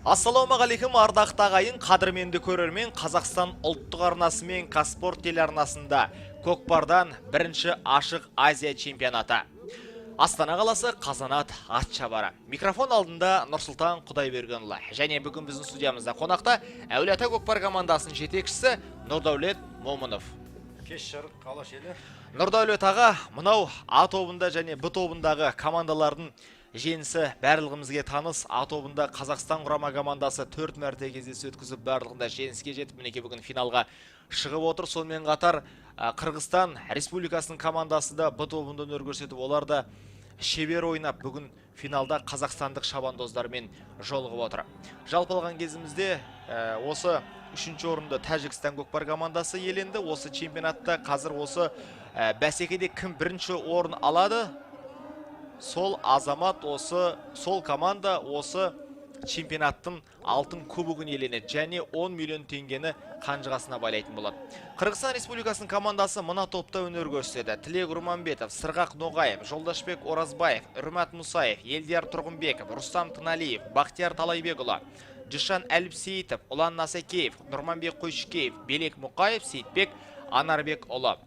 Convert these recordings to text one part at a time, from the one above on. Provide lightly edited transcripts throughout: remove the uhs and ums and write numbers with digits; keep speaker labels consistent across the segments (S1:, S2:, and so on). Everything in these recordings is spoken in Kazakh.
S1: Ассалаумағалейкум ардақты ағайын, қадірменді көрермен. Қазақстан ұлттық арнасы мен Қазспорт телеарнасында көкпардан бірінші ашық Азия чемпионаты. Астана қаласы Қазанат атшабары. Микрофон алдында Нұрсұлтан Құдайбергенұлы. Және бүгін біздің студиямызда қонақта Әулие-Ата көкпар командасының жетекшісі Нұрдәулет Момынов.
S2: Кеш жарық қалаш елі.
S1: Нұрдәулет аға, мынау А тобында және Б тобындағы командалардың жеңісі барлығымызге таныс. А тобында Қазақстан құрама командасы 4 мәрте кездесу өткізіп, барлығында жеңіске жетіп, мінекей бүгін финалға шығып отыр. Сонымен қатар Қырғызстан Республикасының командасы да Б тобында өнер көрсетіп, олар да шебер ойнап, бүгін финалда қазақстандық шабандоздармен жолығып отыр. Жалпы алған кезімізде осы 3-ші орынды Тәжікстан көкпар командасы иеленді. Осы чемпионатта қазір осы бәсекеде кім бірінші орын алады? Сол азамат, сол команда осы чемпионаттың алтын кубогын иеленеді және 10 миллион теңгені қанжығасына байлайтын болады. Қырғызстан Республикасының командасы мына топта өнер көрсетеді. Тілек Руманбетов, Сырғақ Ноғаев, Жолдашбек Оразбаев, Үрмат Мұсаев, Елдияр Тұрғынбеков, Рустам Тыналиев, Бақтияр Талайбекұлы, Жишан Әліпсейітов, Ұлан Насакеев, Нұрманбек Қойшыкеев, Белек Мұқаев, Сейітбек Анарбекұлы.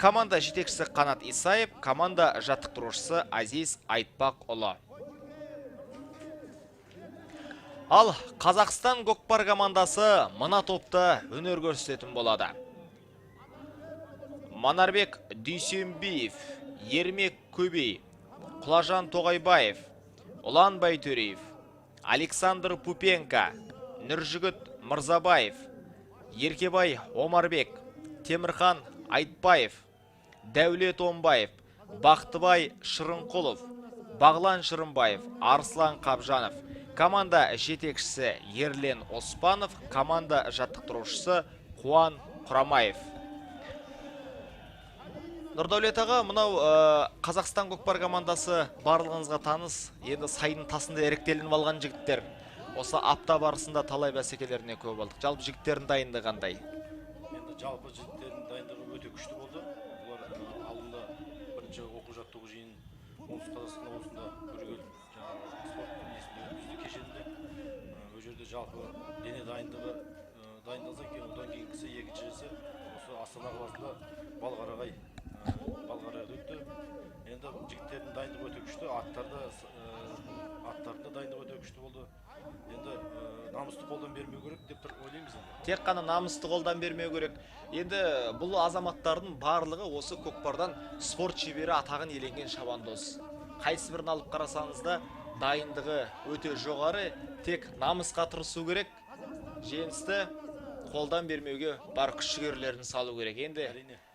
S1: Команда жетекшісі Қанат Исаев, команда жаттықтырушысы Азиз Айтпақұлы. Ал Қазақстан көкпар командасы мына топта өнер көрсететін болады. Манарбек Дүйсенбиев, Ермек Көбей, Құлажан Тоғайбаев, Ұлан Байтөреев, Александр Пупенко, Нұржігіт Мырзабаев, Еркебай Омарбек, Темірхан Айтбаев, Дәулет Омбаев, Бақтыбай Шырынқұлов, Бағлан Шырынбаев, Арслан Қабжанов. Команда жетекшісі Ерлен Оспанов, команда жаттықтырушысы Қуан Құрамаев. Нұрдәулет аға, мынау Қазақстан көкпар командасы барлығыңызға таныс, енді сайдың тасында іріктелініп алған жігіттер. Осы апта барысында талай бәсекелеріне көп болдық. Жалпы жігіттердің дайындығы қандай?
S2: Енді жалпы жігіттердің дайындығы өте күшті болды. Олар алдында бірінші оқу-жаттығу жиынын оңтүстік Қазақстан облысында көргел спорт өткізді кешенінде. Ол жерде жалпы дене дайындығы дайындалса екен, одан кейінгісі екіншісі осы Астана қаласында Балғарайда өтті. Енді жігіттердің дайындығы өте күшті, аттарында дайындығы өте күшті болды. Енді намысты қолдан бермеу керек деп ойлаймыз.
S1: Тек қана намысты қолдан бермеу керек. Енді бұл азаматтардың барлығы осы көкпардан спорт шебері атағын иеленген шабандоз. Қайсы бірін алып қарасаңыз да дайындығы өте жоғары, тек намысқа тырысу керек. Жеңісті қолдан бермеуге бар күш-жігерлерін салу керек. Енді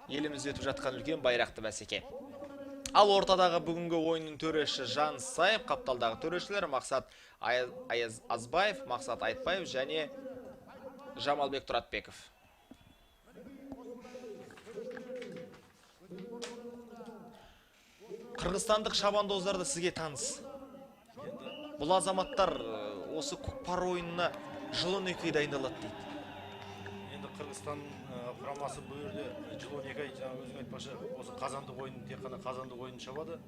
S1: елімізде өтіп жатқан үлкен байрақты бәсеке. Ал ортадағы бүгінгі ойынның төреші Жан Саев, қапталдағы төрешілер Мақсат Азбаев, Мақсат Айтбаев және Жамалбек Тұратбеков. Қырғызстандық шабандоздарды сізге таныс. Бұл азаматтар осы көкпар ойынына жыл 12 дайындалады дейді.
S2: Енді Қырғызстан құрамасы бұл жерде жыл 12 ай, өзің айтпақшы, осы қазандық ойын, тек қана қазандық ойын шабады.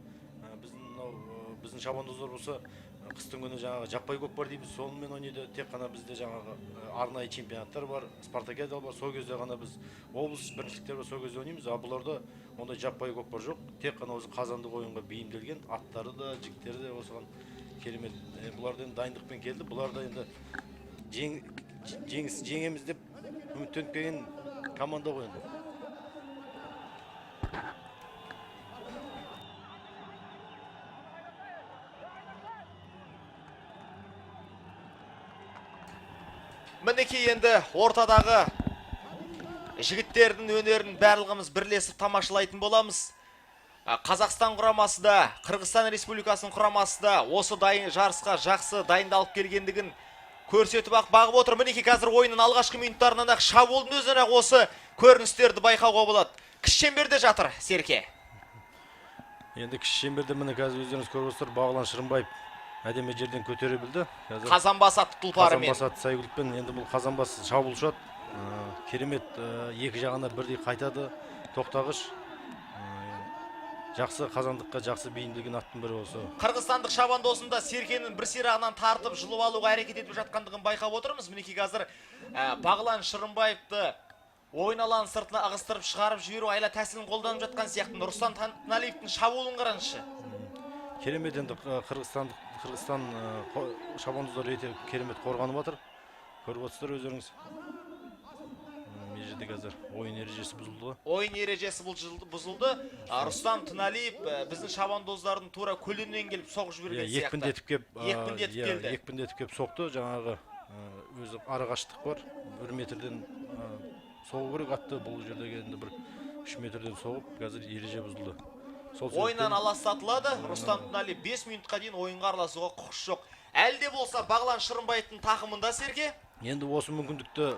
S2: Біздің шабандоздар болса қыстың күні жаппай көкпар дейміз, сонымен ойнайды. Тек қана бізде арнайы чемпионаттар бар, спартакиада бар. Сол кезде ғана біз облыс біріншіліктер бар, сол кезде ойнаймыз. А бұларда ондай жаппай көкпар жоқ. Тек қана осы қазандық ойынға бейімделген, аттары да, жігіттері де осыған керемет. Бұлар да дайындықпен келді. Бұлар да енді жеңеміз деп үміттеніп келген команда ойынды.
S1: Мінекей енді ортадағы жігіттердің өнерін барлығымыз бірлесіп тамашалайтын боламыз. Қазақстан құрамасы да, Қырғызстан Республикасының құрамасы да осы жарысқа жақсы дайындалып келгендігін көрсетіп бағып отыр. Мінекей қазір ойынның алғашқы минуттарынан шабуылдың өзінен осы көріністерді байқауға болады. Кіші шеңберде жатыр Серке.
S2: Енді кіші шеңберде міне қазір өздеріңіз көріп отырсыздар, Бағлан Шырынбаев әдемі жерден көтере білді.
S1: Қазанбас атты тұлпарымен.
S2: Қазанбас атты Сайгүлікпен енді бұл Қазанбас шабуылшы ат. Керемет екі жағына бірдей қайтады. Тоқтағыш. жақсы қазандыққа жақсы бейімделген аттың бірі осы.
S1: Қырғызстандық шабандозында Серкенің бір сирағынан тартып жылып алуға әрекет етіп жатқандығын байқап отырмыз. Мінекей қазір Бағлан Шырынбаевты ойын алаң сыртына ығыстырып шығарып жіберу айла тәсілін қолданып жатқан сияқты. Рустам Тыналиевтің шабуылын қараңызшы.
S2: Керемет енді Қырғызстан шабандоздары өте керемет қорғанып жатыр. Көріп отырсыздар өздеріңіз. Мына жерде қазір ойын ережесі бұзылды.
S1: Ойын ережесі бұзылды. Рустам Тыналиев біздің шабандоздардың тура көлденең келіп соғып жіберген сияқты.
S2: Екпіндетіп кеп соқты. Жаңағы өзі ара қашықтық бар. 1 метрден соғу керек атты. Бұл жердегі енді бір 3 метрден соғып, қазір ереже бұзылды.
S1: Ойыннан аластатылады. Рустам Тыналиев 5 минутқа дейін ойынға араласуға құқысы жоқ. Әлде болса Бағлан Шырынбаевтың тақымында Серке.
S2: Енді осы мүмкіндікті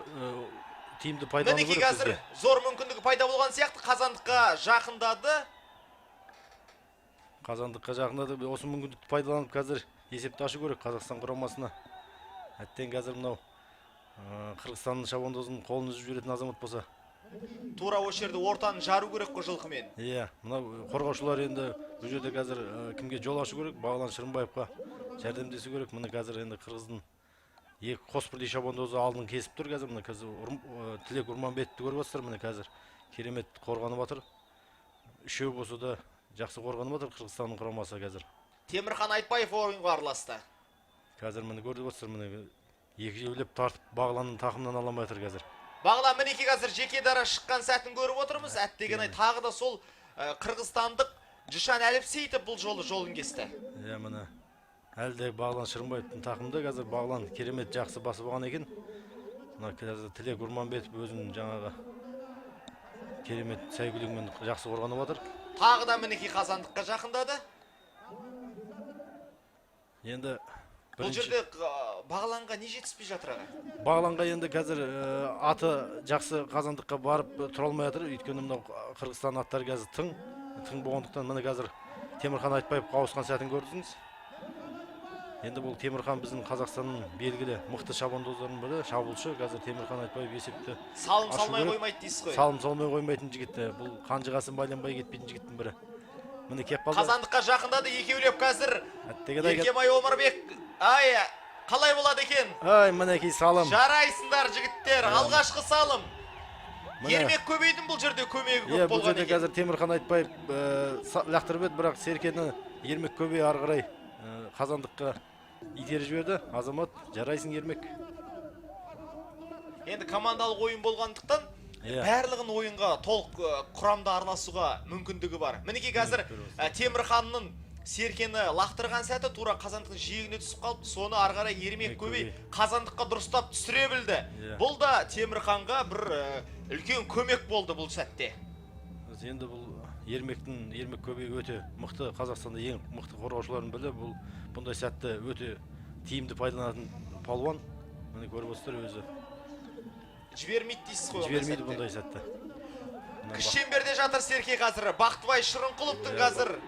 S2: тиімді пайдалану керек.
S1: Мінекей қазір зор мүмкіндігі пайда болған сияқты қазандыққа жақындады.
S2: Осы мүмкіндікті пайдаланып қазір есепті ашу керек Қазақстан құрамасына. Әттең қазір мынау Қырғызстанның шабандозының қолын үзіп жіберетін азамат болса.
S1: Тура осы жерде ортаны жару керек қой жылқымен.
S2: Иә, мынау қорғаушылар енді бұл жерде қазір кімге жол ашу керек? Бағлан Шырынбаевқа жәрдемдесу керек. Міне қазір енді Қырғыздың екі қос бірдей шабандозы алдын кесіп тұр қазір. Міне қазір Тілек Урманбетовті көріп отырсыздар. Міне қазір керемет қорғанып жатыр. Үшеу болса да жақсы қорғанып жатыр Қырғызстанның құрамасы қазір.
S1: Темірхан Айтбаев ойынға араласты.
S2: Қазір міне көріп отырсыздар. Міне екі жеулеп тартып Бағланның тақымынан ала алмай жатыр қазір.
S1: Бағлан мінекей қазір жеке дара шыққан сәтін көріп отырмыз. Әттеген ай тағы да сол қырғызстандық Жышан Әліпсейтов бұл жолын кесті.
S2: Иә, міне әлде Бағлан Шырынбаевтың тақымында қазір Бағлан керемет жақсы басып алған екен. Мына қазір Тілек Урманбетов өзінің жаңағы керемет сәйгүлігімен жақсы қорғанып жатыр.
S1: Тағы да мінекей қазандыққа жақындады.
S2: Енді
S1: бұл жерде Бағланға не жетіспей жатыр аға?
S2: Бағланға енді қазір аты жақсы қазандыққа барып тұра алмай жатыр. Өйткені мынау Қырғызстан аттары қазір тың болғандықтан міне қазір Темірхан Айтбаевқа ауысқан сәтін көрдіңіз. Енді бұл Темірхан біздің Қазақстанның белгілі мықты шабандоздарының бірі, шабуылшы. Қазір Темірхан Айтбаев есепті
S1: салым салмай қоймайды дейсіз ғой.
S2: Салым салмай қоймайтын жігіт. Бұл қанжығасын байланбай кетпейтін жігіттің бірі. Міне кеп қалды.
S1: Қазандыққа жақындады екеулеп қазір. Еркебай Омарбек. Ай, қалай болады екен?
S2: Ай, мінекей салым.
S1: Жарайсыңдар жігіттер, алғашқы салым. Ермек көбейдің бұл жерде көмегі көп болған екен.
S2: Бұл жерде қазір Темірхан Айтбаев лақтырып еді, бірақ Серкені Ермек көбей ары қарай қазандыққа итеріп жіберді. Азамат, жарайсың Ермек.
S1: Енді командалық ойын болғандықтан барлығын ойынға толық құрамда араласуға мүмкіндігі бар. Мінекей қазір Темірханның Серкені лақтырған сәті тура қазандықтың жиегіне түсіп қалып, соны ары қарай Ермек көбей қазандыққа дұрыстап түсіре білді. Бұл да Темірханға бір үлкен көмек болды бұл сәтте.
S2: Енді бұл Ермек көбей өте мықты, Қазақстанда ең мықты қорғаушылардың бірі. Бұл бұндай сәтті өте тиімді пайдаланатын палуан. Міне көріп отырсыздар өзі.
S1: Жібермейді дейсіз ғой.
S2: Жібермейді бұндай сәтті.
S1: Кішемберде жатыр Серке қазір. Бақтыбай Шырынқұловтың қазір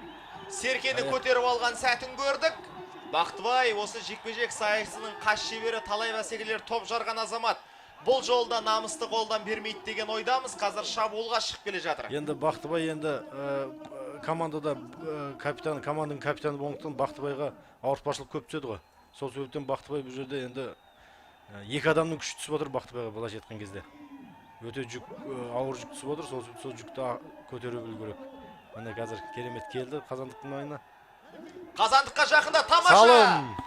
S1: Серкені көтеріп алған сәтін көрдік. Бақтыбай осы жекпе-жек сайысының қас шебері, талай бәсекелер топ жарған азамат. Бұл жолда намысты қолдан бермейді деген ойдамыз. Қазір шабуылға шығып келе жатыр.
S2: Енді Бақтыбай енді командада команданың капитаны болғандықтан Бақтыбайға ауыртпашылық көп түседі ғой. Сол себептен Бақтыбай бұл жерде енді екі адамның күші түсіп отыр Бақтыбайға былайша айтқан кезде. Өте ауыр жүк түсіп отыр, сол жүкті көтере білу керек. Міне қазір керемет келді қазандықтың маңына.
S1: Қазандыққа жақында тамаша.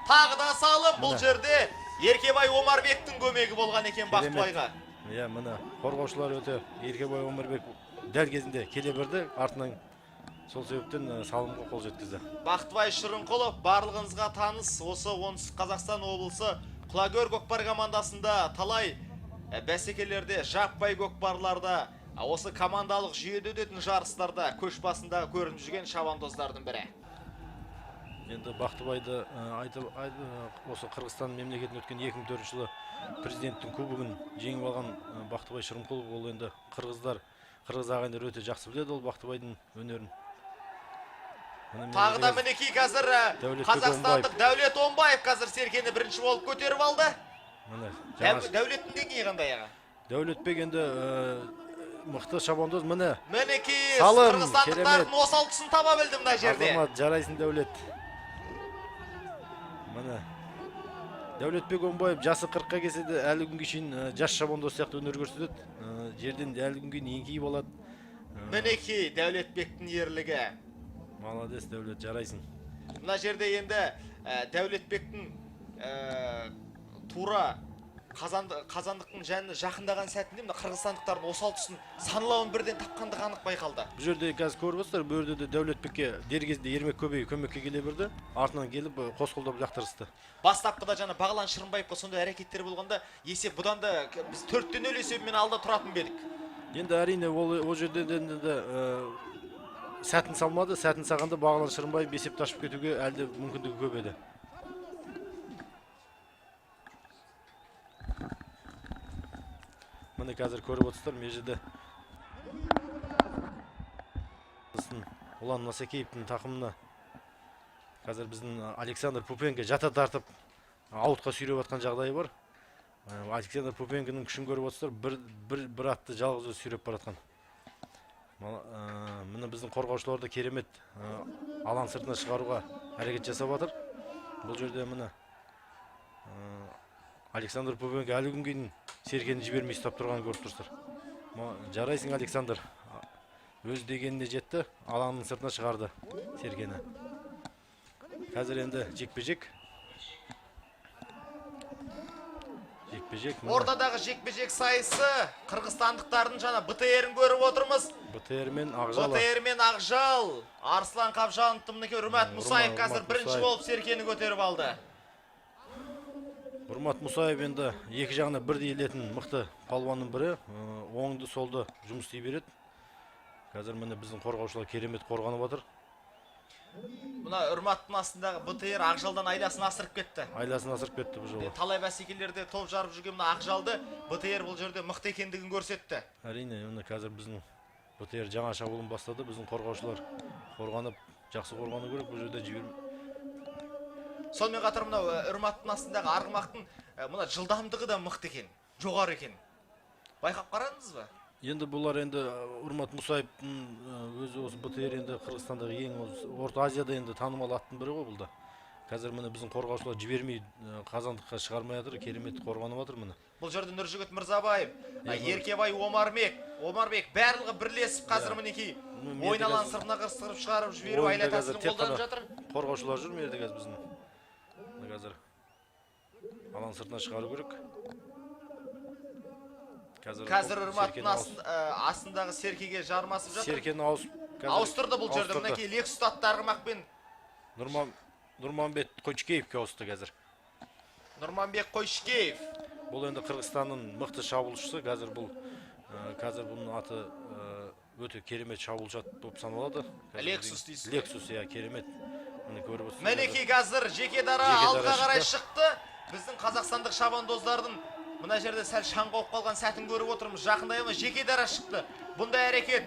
S1: Тағы да салым. Бұл жерде Еркебай Омарбектің көмегі болған екен Бақтыбайға.
S2: Иә, міне қорғаушылар өте Еркебай Омарбек дәл кезінде келе берді, артынан сол себептен салымға қол жеткізді.
S1: Бақтыбай Шырынқұлов барлығыңызға таныс, осы оңтүстік Қазақстан облысы Құлагер көкпар командасында талай бәсекелерде, жаппай көкпарларда, осы командалық жүйеде өтетін жарыстарда көш басында көрініп жүрген шабандоздардың бірі.
S2: Енді Бақтыбайды осы Қырғызстан мемлекетінде өткен 2004 жылы президенттің кубогын жеңіп алған Бақтыбай Шырынқұлов. Ол енді қырғыз ағайындар өте жақсы біледі ол Бақтыбайдың өнерін.
S1: Тағы да мінекей қазір қазақстандық Дәулет Омбаев қазір Серкені бірінші болып көтеріп алды. Дәулеттің деңгейі қандай аға?
S2: Дәулетбек енді мықты шабандоз міне.
S1: Мінекей
S2: Салым,
S1: қырғызстандықтардың осал тұсын таба білді мына жерде.
S2: Азамат, жарайсың Дәулет. Міне. Дәулетбек Омбаев жасы 40-қа келсе де әлі күнге шейін жас шабандоз сияқты өнер көрсетеді. Жерден әлі күнге еңкейіп алады.
S1: Мінекей Дәулетбектің ерлігі.
S2: Молодец, Дәулет, жарайсың.
S1: Мына жерде енді Дәулетбектің тура қазандықтың жәніне жақындаған сәтінде мына қырғызстандықтардың осал тұсын саналауын бірден тапқандығы анық байқалды.
S2: Бұл жерде қазір көріп отырсыздар, бұл жерде де Дәулетбекке дер кезінде Ермек Көбей көмекке келе берді. Артынан келіп қос қолдап жақтырысты.
S1: Бастапқыда жаңа Бағлан Шырынбаевқа сондай әрекеттер болғанда, есеп бұдан да біз 4-0 есебімен алда тұратын бедік.
S2: Енді әрине ол жерде де сәтін салмады, сәтін сағанда Бағлан Шырынбаев есепті ашып кетуге әлде мүмкіндігі көп еді. Міне қазір көріп отырсыздар, межеде Ұлан Насекеевтің тақымына қазір біздің Александр Пупенко жата тартып аутқа сүйреп жатқан жағдайы бар. Александр Пупенконың күшін көріп отырсыздар, бір атты жалғыз сүйреп баратқан. Міне біздің қорғаушылар да керемет алаң сыртына шығаруға әрекет жасап жатыр. Бұл жерде міне Александр Пупенко әлі күнге дейін Серкені жібермей ұстап тұрғанын көріп тұрсыздар. Жарайсың, Александр. Өз дегеніне жетті, алаңның сыртына шығарды Серкені. Қазір енді жекпе-жек.
S1: Ортадағы жекпе-жек сайысы қырғызстандықтардың жаңа БТР-ін көріп отырмыз.
S2: БТР мен Ақжал.
S1: БТР мен Ақжал. Арслан Қапжановтың мінекей Үрмат Мұсаев қазір бірінші болып Серкені көтеріп алды.
S2: Үрмат Мұсаев енді екі жағына бірдей елетін мықты палуанның бірі, оңды солды жұмыс істей береді. Қазір міне біздің қорғаушылар керемет қорғанып жатыр.
S1: Мына Үрматтың астындағы БТР Ақжалдан айласын асырып кетті.
S2: Айласын асырып кетті бұл жолы.
S1: Талай бәсекелерде топ жарып жүрген мына Ақжалды БТР бұл жерде мықты екендігін көрсетті.
S2: Әрине, міне қазір біздің БТР жаңа шабуылын бастады. Біздің қорғаушылар қорғанып, жақсы қорғану керек, бұл жерде жібермей.
S1: Сонымен қатар мына Үрматтың астындағы арғымақтың мына жылдамдығы да мықты екен, жоғары екен. Байқап қарадыңыз ба?
S2: Енді бұлар енді Үрмат Мұсаевтың өзі осы БТР енді Қырғызстандағы ең Орта Азияда енді танымал аттың бірі ғой бұлда. Қазір міне біздің қорғаушылар жібермей қазандыққа шығармай жатыр, керемет қорғанып жатыр міне.
S1: Бұл жерде Нұржігіт Мырзабаев, Еркебай Омарбек барлығы бірлесіп қазір мінекей ойналан сыртына қырсырып шығарып жіберу айла тәсілін қолданып жатыр.
S2: Қорғаушылар жүр мерді қазір біздің. Қазір алаң сыртына шығару керек.
S1: Қазір Үрматтың астындағы Серкеге жармасып жатыр.
S2: Серкені
S1: ауыстырды бұл жерде. Мінекей Лексус атты арғымақпен
S2: Нұрманбет Қойшкеевке ауысты қазір.
S1: Нұрманбек Қойшкеев.
S2: Бұл енді Қырғызстанның мықты шабуылшысы. Қазір бұның аты өте керемет шабуылшы болып саналады.
S1: Лексус дейсіз.
S2: Лексус, керемет.
S1: Мінекей қазір жеке дара алға қарай шықты. Біздің қазақстандық шабандоздардың мына жерде сәл шаңға оқ қалған сәтін көріп отырмыз. Жақындай ма жеке дара шықты. Бұндай әрекет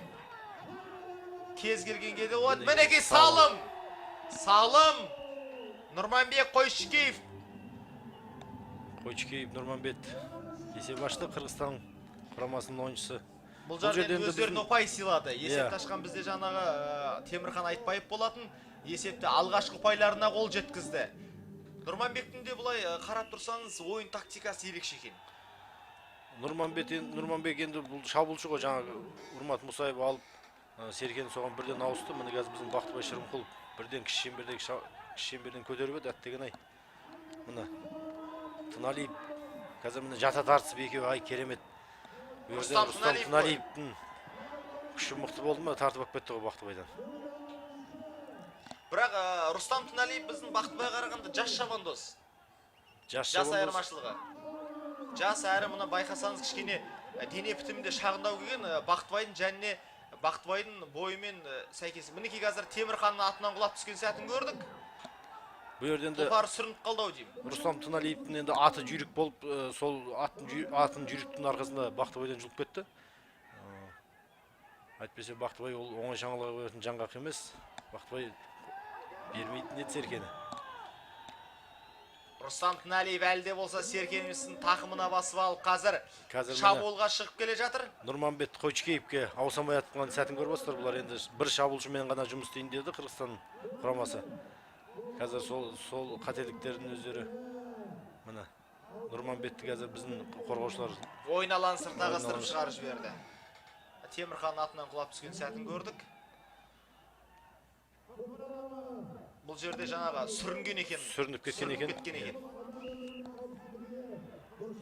S1: кез келгенге де болады. Мінекей салым. Нұрманбек Қойшкеев.
S2: Нұрманбет есеп ашты. Қырғызстан құрамасының ойыншысы.
S1: Бұл жерден өздерін ұпай сыйлады. Есепті ашқан бізде жаңағы Темірхан Айтбаев болатын. Есепті алғашқы ұпайларына қол жеткізді. Нұрманбектің де бұлай қарап тұрсаңыз ойын тактикасы ерекше екен.
S2: Нұрманбек енді бұл шабуылшы ғой, жаңағы Үрмат Мұсаев алып Серкені соған бірден ауысты. Міне қазір біздің Бақтыбай Шырымқұлов бірден кіші шеңберден көтеріп еді, әттеген-ай. Міне Тыналиев қазір міне жата тартысып екеуі керемет.
S1: Рустам
S2: Тыналиевтің күші мықты болды ма, тартып алып кетті ғой Бақтыбайдан.
S1: Бірақ Рустам Тыналиев біздің Бақтыбай қарағанда жас шабандоз. Жас айырмашылығы. Жас әрі мұны байқасаңыз кішкене дене бітімінде шағындау келген Бақтыбайдың жәніне Бақтыбайдың бойымен сәйкес. Мінекей қазір Темірханның атынан құлап түскен сәтін көрдік.
S2: Бұл жерден де
S1: тұлпары сүрініп қалдау деймін.
S2: Рустам Тыналиевтің енді аты жүйрік болып, сол атын жүйріктің арқасында Бақтыбайдан жұлып кетті. Айтпесе Бақтыбай ол оңай шаңылға қоятын жаңғақ емес. Бақтыбай бермейтін еді Серкені.
S1: Рустам Тіналиев әлде болса Серкеніміздің тақымына басып алып қазір шабуылға шығып келе жатыр.
S2: Нұрманбет Қойчикеевке аусамай атқан сәтін көріп отырсыздар. Бұлар енді бір шабуылшымен ғана жұмыс істейін деді Қырғызстан құрамасы. Қазір сол қателіктердің өздері. Міне Нұрманбетті қазір біздің қорғаушылар
S1: ойын алаңын сыртқа ығыстырып шығарып жіберді. Темірхан атынан құлап түскен сәтін көрдік. Бұл жерде жаңаға сүрінген екен.
S2: Сүрініп кеткен екен.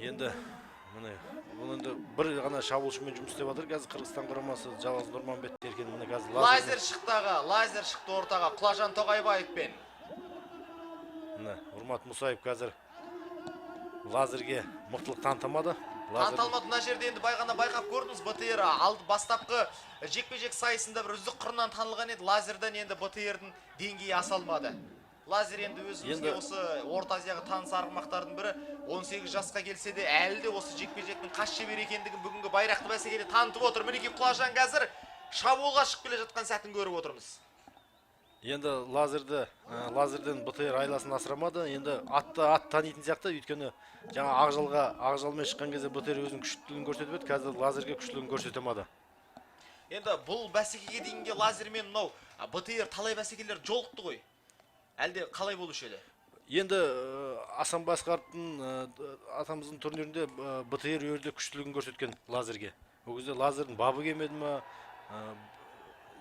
S2: Енді міне бұл енді бір ғана шабуылшымен жұмыс істеп жатыр. Қазір Қырғызстан құрамасы жалғыз Нұрманбет еркен. Міне қазір
S1: лазер шықты ортаға Құлажан Тоғайбаевпен.
S2: Міне Урмат Мусаев қазір лазерге мықтылық танытамады.
S1: Таныталмады мына жерде енді байқап көрдіңіз, БТР алды бастапқы жекпе-жек сайысында бір үздік қырынан танылған еді. Лазерден енді БТРдің деңгейі аса алмады. Лазер енді өзімізге осы Орта Азияға таныс арғымақтардың бірі 18 жасқа келсе де әлі де осы жекпе-жектің қас шебер екендігін бүгінгі байрақты бәсекеде танытып отыр. Мінекей Құлажан қазір шабуылға шығып келе жатқан сәтін көріп отырмыз.
S2: Енді лазерден БТР айласын асырамады. Енді ат танитын сияқты, өйткені жаңа ақжалмен шыққан кезде БТР өзінің күштілігін көрсетіп еді, қазір лазерге күштілігін көрсетемеді.
S1: Енді бұл бәсекеге дейінге лазермен мынау БТР талай бәсекелер жолықты ғой. Әлде қалай болушы еді?
S2: Енді Асанбай Асқаровтың атамыздың турнирінде БТР өрде күштілігін көрсеткен лазерге. Ол кезде лазердің бабы келмеді ма,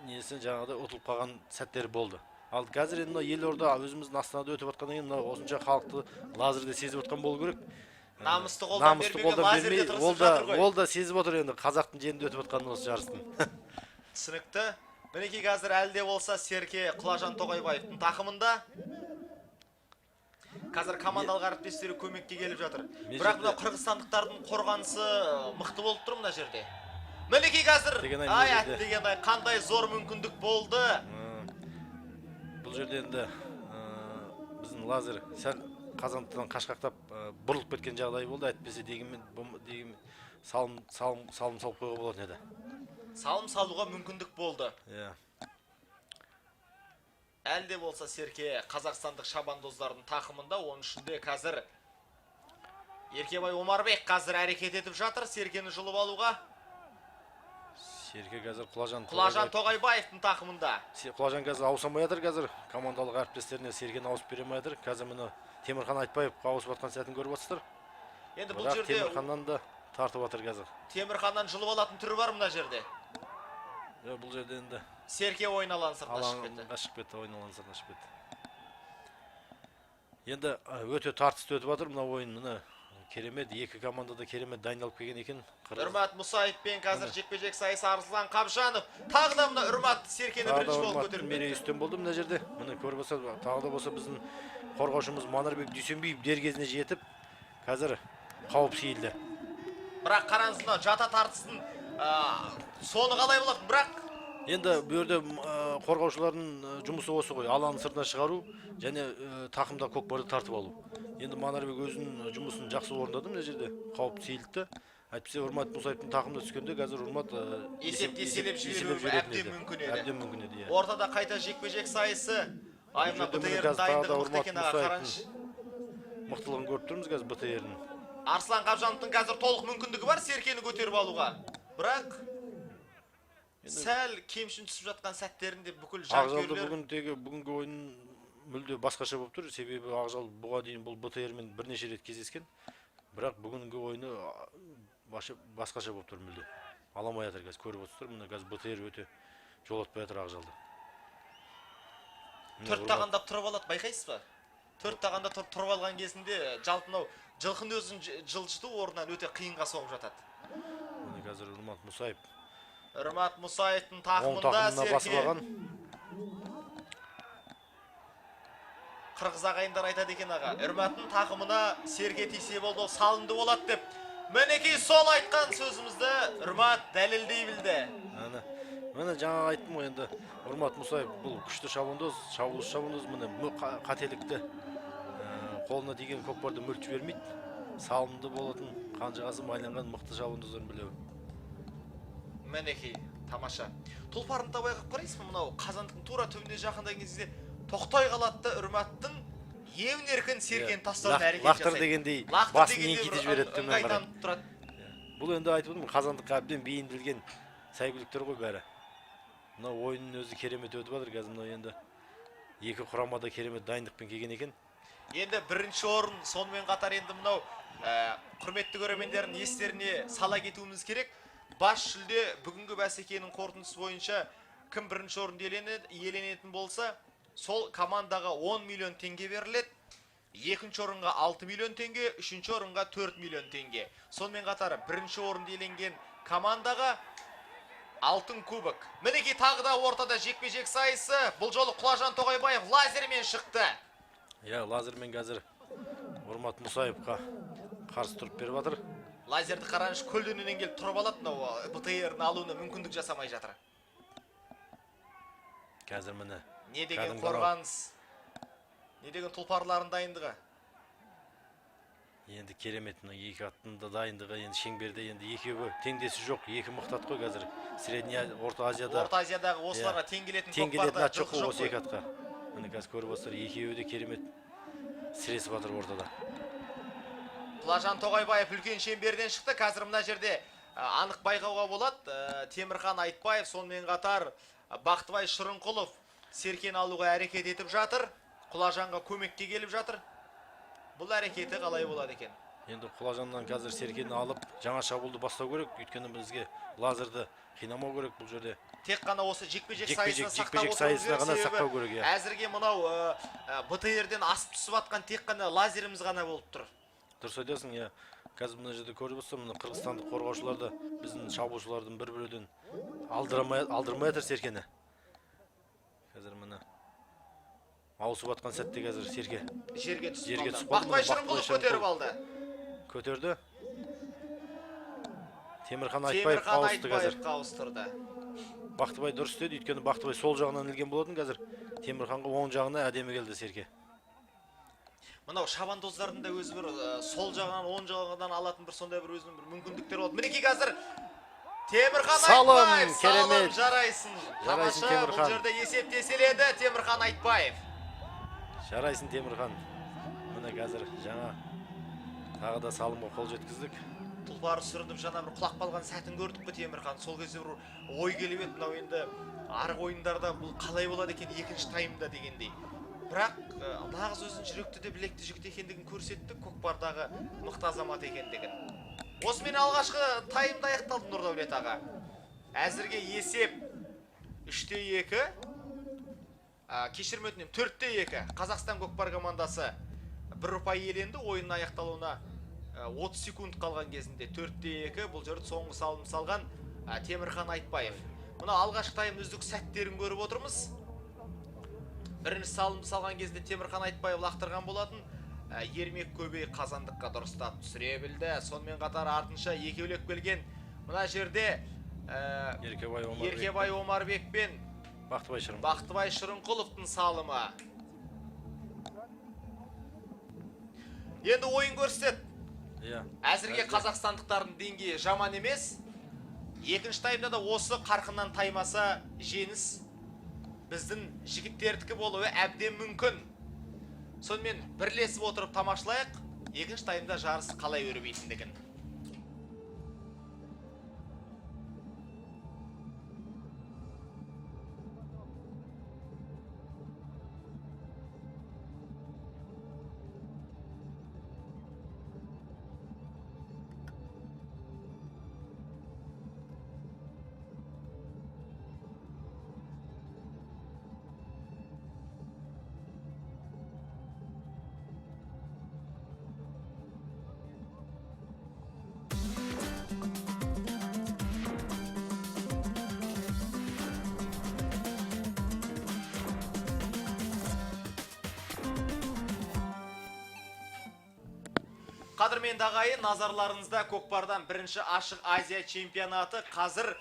S2: несін жаңағыда ұтылып қалған сәттері болды. Ал қазір енді елорда өзіміздің Астанада өтіп жатқаннан кейін осынша халықты лазерде сезіп отқан болу керек.
S1: Намысты қолдан бермеген лазерде тырысып жатыр ғой.
S2: Ол да сезіп отыр енді қазақтың жерінде өтіп жатқанын осы жарыстың.
S1: Түсінікті. Мінекей қазір әлде болса Серке Құлажан Тоғайбаевтың тақымында. Қазір командалық әріптестері көмекке келіп жатыр. Бірақ мына қырғызстандықтардың қорғанысы мықты болып тұр мына жерде. Мінекей қазір әттеген-ай қандай зор мүмкіндік болды.
S2: Бұл жерде енді біздің лазер сәл қазандықтан қашқақтап бұрылып кеткен жағдай болды. Әйтпесе дегенмен салым салып қоюға болатын еді.
S1: Салым салуға мүмкіндік болды. Әлде болса Серке қазақстандық шабандоздардың тақымында, оның ішінде қазір Еркебай Омарбек қазір әрекет етіп жатыр Серкені жұлып алуға.
S2: Серке қазір
S1: Құлажан Тоғайбаевтың тақымында.
S2: Құлажан қазір ауысамай жатыр, қазір командалық әріптестеріне Серкені ауысып беремей жатыр. Қазір міне Темірхан Айтбаевқа ауысып жатқан сәтін көріп отырсыздар.
S1: Енді бұл жерде
S2: Темірханнан да тартып жатыр қазір.
S1: Темірханнан жұлып алатын түрі бар мына жерде.
S2: Бұл жерде енді
S1: Серке ойын алаң сыртына
S2: шығып кетті. Ойын алаң сыртына шығып кетті. Енді өте тартысты өтіп жатыр мына ойын. Міне керемет, екі команда да керемет дайындалып келген екен.
S1: Үрмат Мұсаевпен қазір жекпе-жек сайысы Арслан Қабжанов. Тағы да мына Үрмат Серкені бірінші болып көтеріп
S2: мерей үстем болды мына жерде. Міне көріп отырса, тағы да болса біздің қорғаушымыз Манарбек Дүйсенбиев дер кезіне жетіп, қазір қауіп сейілді.
S1: Бірақ қараңыз мына жата тартыстың соны қалай болады? Бірақ
S2: енді бұл жерде қорғаушылардың жұмысы осы ғой, алаңның сыртына шығару және тақымда көкпарды тартып алу. Енді Манарбек өзінің жұмысын жақсы орындады мына жерде, қауіп сейілді. Әйтпесе Урмат Мұсаевтың тақымда түскенде қазір Урмат
S1: есепке еселеп жіберуі әбден мүмкін еді. Ортада қайта жекпе-жек сайысы. Айымна БТР-дің дайындығы мықты екен аға, қараңызшы.
S2: Мықтылығын көріп тұрмыз қазір БТР-дің.
S1: Арслан Қабжановтың қазір толық мүмкіндігі бар Серкені көтеріп алуға. Бірақ сәл кемшін түсіп жатқан сәттерінде бүкіл жанкүйерлер
S2: бүгінгі ойын мүлде басқаша болып тұр. Себебі Ақжал бұға дейін бұл БТР-мен бірнеше рет кездескен. Бірақ бүгінгі ойыны басқаша болып тұр мүлде. Аламай жатыр қазір көріп отырсыздар. Міне қазір БТР өте жолатпай жатыр Ақжалды.
S1: Төрт тағандап тұрып алады, байқайсыз ба? Төрт тағандап тұрып алған кезінде жалпынау жылқын өзін жылжыту орнынан өте қиынға соғып жатады.
S2: Міне қазір Урмат Мұсаев.
S1: Үрмат Мұсаевтың тақымында Серке. Қырғыз ағайындар айтады екен аға. Үрматтың тақымына Серке тисе болды, салынды болады деп. Мінекей сол айтқан сөзімізді Үрмат дәлелдей білді.
S2: Міне жаңа айттым ғой, енді Урмат Мұсаев бұл күшті шабандоз, шабандоз міне қателікті қолына тиген көкпарды мүлт жібермейді. Салымды болатын, қанжығасы майланған мықты шабандоздардың білеу.
S1: Мінекей, тамаша. Тұлпарын да байқап қарайсыз ба, мынау қазандықтың тура түбіне жақындаған кезде тоқтай қалады да Үрматтың емін еркін серкен тастауын әрекет
S2: лақтыр
S1: жасайды.
S2: дегендей
S1: Лақтыр
S2: басын
S1: дегендей
S2: еңкейтіп
S1: бір
S2: жібереді төмен қарай.
S1: ыңғайтанып тұрады.
S2: Бұл енді айтып отырмын, қазандыққа әбден бейімделген сәйгүліктер ғой бәрі. Мына ойынның өзі керемет өтіп жатыр қазір. Мына енді екі құрамада керемет дайындықпен келген екен.
S1: Енді бірінші орын, сонымен қатар енді мынау құрметті көрермендердің естеріне сала кетуіміз керек. Бас жүлде бүгінгі бәсекенің қорытындысы бойынша кім бірінші орын иеленетін болса, сол командаға 10 миллион теңге беріледі. Екінші орынға 6 миллион теңге, үшінші орынға 4 миллион теңге. Сонымен қатар бірінші орын иеленген командаға алтын кубок. Мінекей тағы да ортада жекпе-жек сайысы. Бұл жолы Құлажан Тоғайбаев лазермен шықты.
S2: Лазермен қазір Ормат Мұсаевқа қарсы тұрып беріп жатыр.
S1: Лазерді қараңызшы, көлденеңнен келіп тұрып алады, мынау БТР-ны алуына мүмкіндік жасамай жатыр.
S2: Қазір міне.
S1: Не деген қорғаныс, не деген тұлпарларын дайындығы.
S2: Енді керемет, екі аттың да дайындығы, енді шеңберде енді екеуі теңдесі жоқ, екі мықтат қой қазір. Средний Орта Азияда.
S1: Орта Азиядағы осыларға тең келетін
S2: көкпарда жоқ қой осы екі атқа. Міне қазір көріп отырсыздар, екеуі де керемет сіресіп жатыр ортада.
S1: Құлажан Тоғайбаев үлкен шеңберден шықты. Қазір мына жерде анық байқауға болады. Темірхан Айтбаев, сонымен қатар Бақтыбай Шырынқұлов серкен алуға әрекет етіп жатыр. Құлажанға көмекке келіп жатыр. Бұл әрекеті қалай болады екен?
S2: Енді Құлажаннан қазір серкені алып, жаңа шабуылды бастау керек. Өйткені бізге лазерді қинамау керек бұл жерде.
S1: Тек қана осы жекпе-жек
S2: сайысына
S1: сақтау
S2: керек.
S1: Әзірге мынау БТР-ден асып түсіп атқан тек қана лазеріміз ғана болып тұр.
S2: Дұрыс айтасың, қазір мына жерде көріп отырсам, мына қырғызстандық қорғаушыларды, біздің шабуылшылардың бір-бірден алдырмай жатыр серкені. Қазір міне ауысып атқан сәтте қазір серке
S1: жерге түсіп
S2: қалды.
S1: Бақтыбай Шырынқұлов көтеріп алды.
S2: Көтерді. Темірхан Айтбаев
S1: ауыстырды.
S2: Бақтыбай дұрыс деді, өйткені Бақтыбай сол жағынан ілген болатын, қазір Темірханға оң жағына әдемі келді серке.
S1: Мынау шабандоздардың да өзі бір сол жағынан, оң жағынан алатын бір сондай бір өзінің бір мүмкіндіктері болды. Мінекей қазір Темірхан Айтбаев, салым, жарайсың.
S2: Жарайсың Темірхан.
S1: Бұл жерде есептеселеді Темірхан Айтбаев.
S2: Жарайсың Темірхан. Міне қазір жаңа тағы да салымға қол жеткіздік.
S1: Тұлпары сүрініп жаңа бір құлап қалған сәтін көрдік қой Темірхан. Сол кезде бір ой келіп еді, мынау енді арғы ойындарда бұл қалай болады екен екінші таймда дегендей. Бірақ нағыз өзін жүректі де білекті жігіт екендігін көрсетті, көкпардағы мықты азамат екендігін. Осымен алғашқы таймда аяқталды Нұрдәулет аға. Әзірге есеп 3-2, кешірім өтінем 4-2. Қазақстан көкпар командасы бір ұпай иеленді. Ойынның аяқталуына 30 секунд қалған кезінде 4-2. Бұл жерде соңғы салым салған Темірхан Айтбаев. Мына алғашқы тайм үздік сәттерін көріп отырмыз. Бірінші салымды салған кезде Темірхан Айтбаев лақтырған болатын. Ермек Көбей қазандыққа дұрыстап түсіре білді. Сонымен қатар артынша екеулеп келген мына жерде Еркебай Омарбек пен Бақтыбай Шырынқұловтың салымы. Енді ойын көрсет. Әзірге қазақстандықтардың деңгейі жаман емес. Екінші таймда да осы қарқыннан таймаса жеңіс біздің жігіттердікі болуы әбден мүмкін. Сонымен бірлесіп отырып тамашалайық. Екінші таймда жарыс қалай өрбитіндігін. Қадірменді ағайын, назарларыңызда көкпардан бірінші ашық Азия чемпионаты. Қазір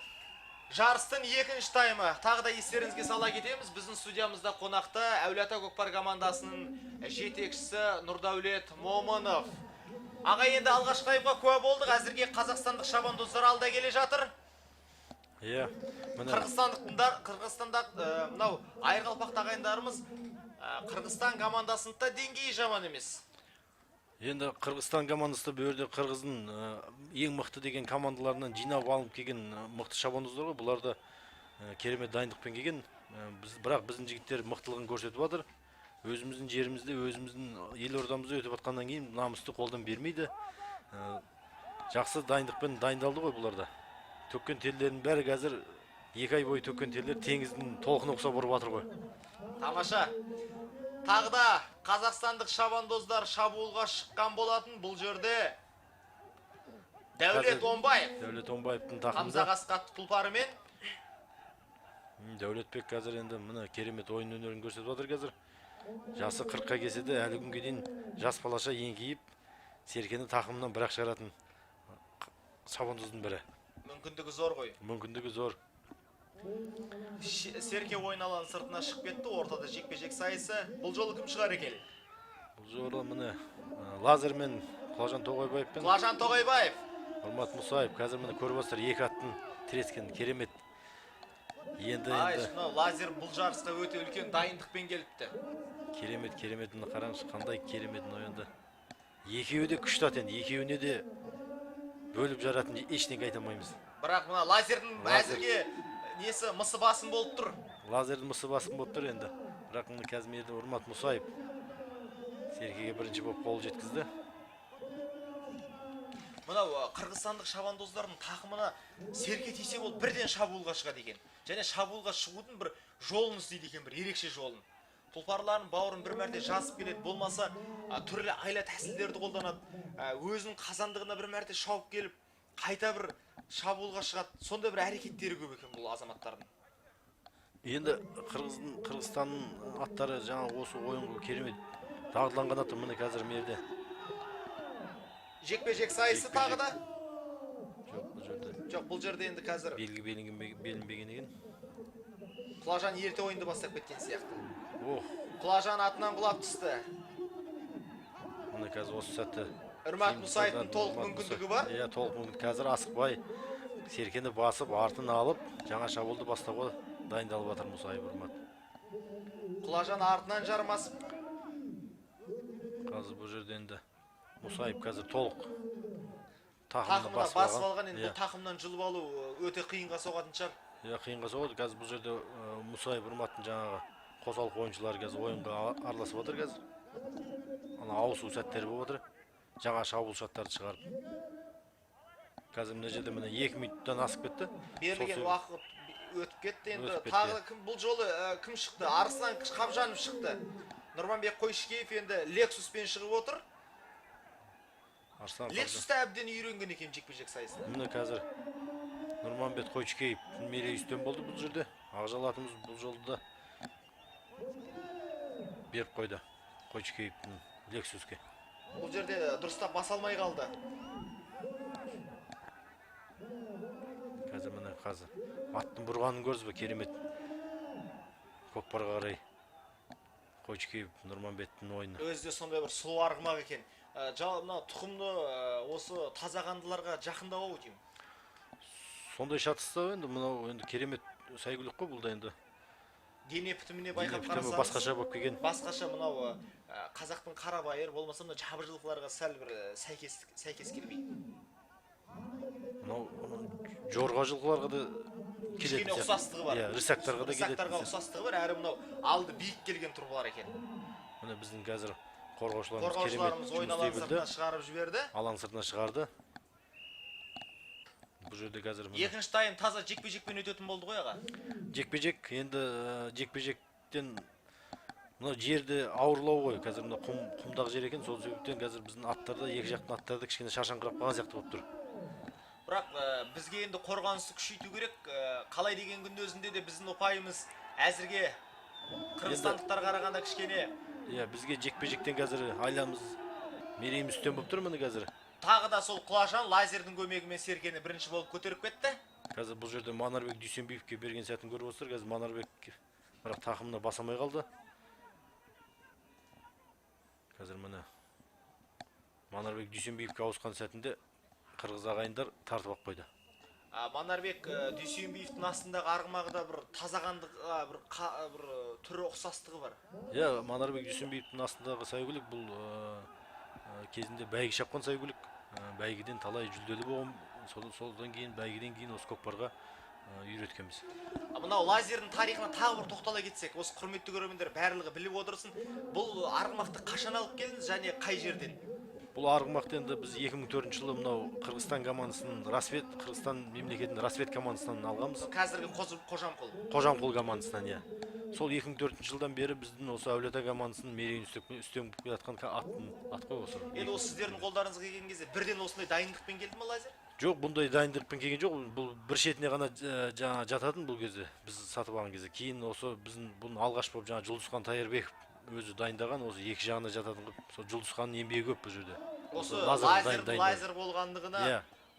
S1: жарыстың екінші таймы. Тағы да естеріңізге сала кетеміз. Біздің студиямызда қонақта Әулиеата көкпар командасының жетекшісі Нұрдәулет Момынов. Ағай, енді алғашқы таймға куә болдық. Әзірге қазақстандық шабандоздар алда келе жатыр. Қырғызстанда мынау айырқалпақты ағайындарымыз Қырғызстан командасының да деңгейі жаман емес.
S2: Енді Қырғызстан командасы бұл жерде Қырғыздың ең мықты деген командаларынан жинап алып келген мықты шабандоздар ғой. Бұлар да керемет дайындықпен келген. Бірақ біздің жігіттер мықтылығын көрсетіп жатыр. Өзіміздің жерімізде, өзіміздің елордамызда өтіп жатқаннан кейін намысты қолдан бермейді. Жақсы дайындықпен дайындалды ғой бұлар да. Төккен терлердің бәрі қазір 2 ай бойы төккен терлер теңіздің толқыны ұқсап ұрып жатыр ғой.
S1: Тамаша. Тағы да қазақстандық шабандоздар шабуылға шыққан болатын. Бұл жерде Дәулет Омбаев.
S2: Дәулет Омбаевтың тақымында.
S1: Хамза Қасқат тұлпарымен.
S2: Дәулетбек қазір енді мына керемет ойын өнерін көрсетіп жатыр қазір. Жасы 40-қа келсе де әлі күнге дейін жас балаша еңкейіп, Серкені тақымынан бірақ шығаратын шабандоздың бірі.
S1: Мүмкіндігі зор ғой.
S2: Мүмкіндігі зор.
S1: Серке ойын алаңының сыртына шығып кетті. Ортада жекпе-жек сайысы. Бұл жолы кім шығар екен?
S2: Бұл жолы міне Лазермен Құлажан Тоғайбаевпен
S1: Құлажан Тоғайбаев.
S2: Нұрмат Мұсаев қазір міне көріп отырсыздар, екі аттың тірескен керемет. Енді
S1: Лазер бұл жарысқа өте үлкен дайындықпен келіпті.
S2: Керемет міне қараңыз, қандай керемет ойынды. Екеуі де күшті ат енді, екеуіне де бөліп жаратын ештеңе айта алмаймыз.
S1: Бірақ мына Лазердің әзірге несі мысы басым болып тұр.
S2: Лазердің мысы басым болып тұр енді. Бірақ мына қазір Нұрмат Мұсаев Серкеге бірінші болып қол жеткізді.
S1: Мынау қырғызстандық шабандоздардың тақымына Серке тисе бол бірден шабуылға шығады екен. Және шабуылға шығудың бір жолын іздейді екен, бір ерекше жолын. Тұлпарларын бауырын бір мәрте жазып келеді, болмаса түрлі айла тәсілдерді қолданады. Өзінің қазандығына бір мәрте шауып келіп, қайта бір шабуылға шығады. Сонда бір әрекеттері көп екен бұл азаматтардың.
S2: Енді Қырғызстанның аттары жаңа осы ойынға керемет дағдыланған аты міне қазір мерде.
S1: Жекпе-жек сайысы тағы да?
S2: Жоқ, бұл жерде.
S1: Жоқ, бұл жерде енді қазір
S2: белгі белінбеген екен.
S1: Құлажан ерте ойынды бастап кеткен сияқты.
S2: Ох,
S1: Құлажан атынан құлап түсті.
S2: міне қазір осы сәтті
S1: Нұрмат Мұсаевтың толық мүмкіндігі бар.
S2: Иә, толық мүмкіндік. Қазір асықпай Серкені басып, артын алып, жаңа шабуылды бастауға дайындалып жатыр Мұсаев Нұрмат.
S1: Құлажан артынан жармасып.
S2: Қазір бұл жерде енді Мұсаев қазір толық
S1: тақымына басып алған. Енді бұл тақымнан жұлып алу өте қиынға соғатын шығар.
S2: Иә, қиынға соғады. Қазір бұл жерде Мұсаев Нұрматтың жаңағы қосалқы ойыншылары қазір ойынға араласып жатыр қазір. Ана ауысу сәттері болып жатыр. Жаңа шабуыл шаттарды шығарып. Қазір мына жерде міне 2 минуттан асып кетті.
S1: Берілген уақыт өтіп кетті. Енді тағы бұл жолы кім шықты? Арыстан Қабжанов шықты. Нұрманбек Қойшыкеев енді Лексуспен шығып отыр. Лексусты әбден үйренген екен жекпе-жек сайысында.
S2: Міне қазір Нұрманбек Қойшыкеев мерей үстем болды бұл жерде. Ақжал атымыз бұл жолды да беріп қойды Қойшыкеевтің Лексуске.
S1: Бұл жерде дұрыстап баса алмай қалды.
S2: Қазір міне аттың бұрғанын көрсіз бе, керемет. Көкпарға қарай Қойшыкеев Нұрманбеттің ойыны.
S1: Өзі де сондай бір сұлу арғымақ екен. Тұқымды осы таза қандыларға жақындау деймін.
S2: Сондай шатыста енді мынау енді керемет сәйгүлік қой бұл да енді.
S1: Дене бітіміне байқап қарасаңыз
S2: басқаша болып келген.
S1: Басқаша мынау қазақтың қарабайыр болмаса мына жабыржылықларға сәл бір сәйкес келмейді.
S2: Мынау жорға жылқыларға да
S1: кішкене ұқсастығы бар.
S2: Рысақтарға да келеді.
S1: Рысақтарға ұқсастығы бар, әрі мынау алды биік келген тұрғылар екен.
S2: Міне біздің қазір қорғаушыларымыз
S1: ойын алаң сыртына шығарып жіберді.
S2: Алаң сыртына шығарды. Бұл жерде қазір
S1: екінші тайм таза жекпе-жекпен өтетін болды ғой аға.
S2: Жекпе-жек енді жекпе-жектен мына жерде ауырлау ғой. Қазір мына құмдағы жер екен, сол себептен қазір біздің аттарда екі жақтың аттарда кішкене шашаңқырап қалған сияқты болып тұр.
S1: Бірақ бізге енді қорғанысты күшейту керек. Қалай деген күндің өзінде де біздің ұпайымыз әзірге қырғызстандықтарға қарағанда кішкене.
S2: Иә, бізге жекпе-жектен қазір айламыз мерейіміз үстем болып тұр міне қазір.
S1: Тағы да сол Құлажан лазердің көмегімен Серкені бірінші болып көтеріп кетті.
S2: Қазір бұл жерде Манарбек Дүйсенбиевке берген сәтін көріп отырсыздар. Қазір Манарбек бірақ тақымына басамай қалды. Қазір міне Манарбек Дүйсенбиевке ауысқан сәтінде қырғыз ағайындар тартып алып қойды.
S1: Манарбек Дүйсенбиевтің астындағы арғымағыда бір тазағандыға бір түрі ұқсастығы бар.
S2: Манарбек Дүйсенбиевтің астындағы сәйгүлік бұл кезінде бәйгі шапқан сәйгүлік. Бәйгіден талай жүлделі болған. Содан кейін бәйгіден кейін осы көкпарға үйреткенбіз.
S1: Мынау лазердің тарихына тағы бір тоқтала кетсек, осы құрметті көрермендер барлығы біліп отырсын. Бұл арғымақты қашан алып келдіңіз және қай жерден?
S2: Бұл арғымақты енді біз 2004 жылы мынау Қырғызстан командасының Расвет, Қырғызстан мемлекетінің Расвет командасынан алғанбыз.
S1: Қазіргі Қожамқұл.
S2: Қожамқұл командасынан, иә. Сол 2004 жылдан бері біздің осы Әулиеата командасының мерейін үстем жатқан ат қой осы.
S1: Енді осы сіздердің қолдарыңызға келген кезде бірден осындай дайындықпен келді ме лазер?
S2: Жоқ, бұндай дайындықпен келген жоқ. Бұл бір шетіне ғана жаңа жататын бұл кезде біз сатып алған кезде. Кейін осы біздің бұны алғаш болып жаңа Жұлдызхан Тайырбеков өзі дайындаған, осы екі жағына жататын қылып, сол Жұлдызханның еңбегі көп бұл жерде.
S1: Осы лазер болғандығына,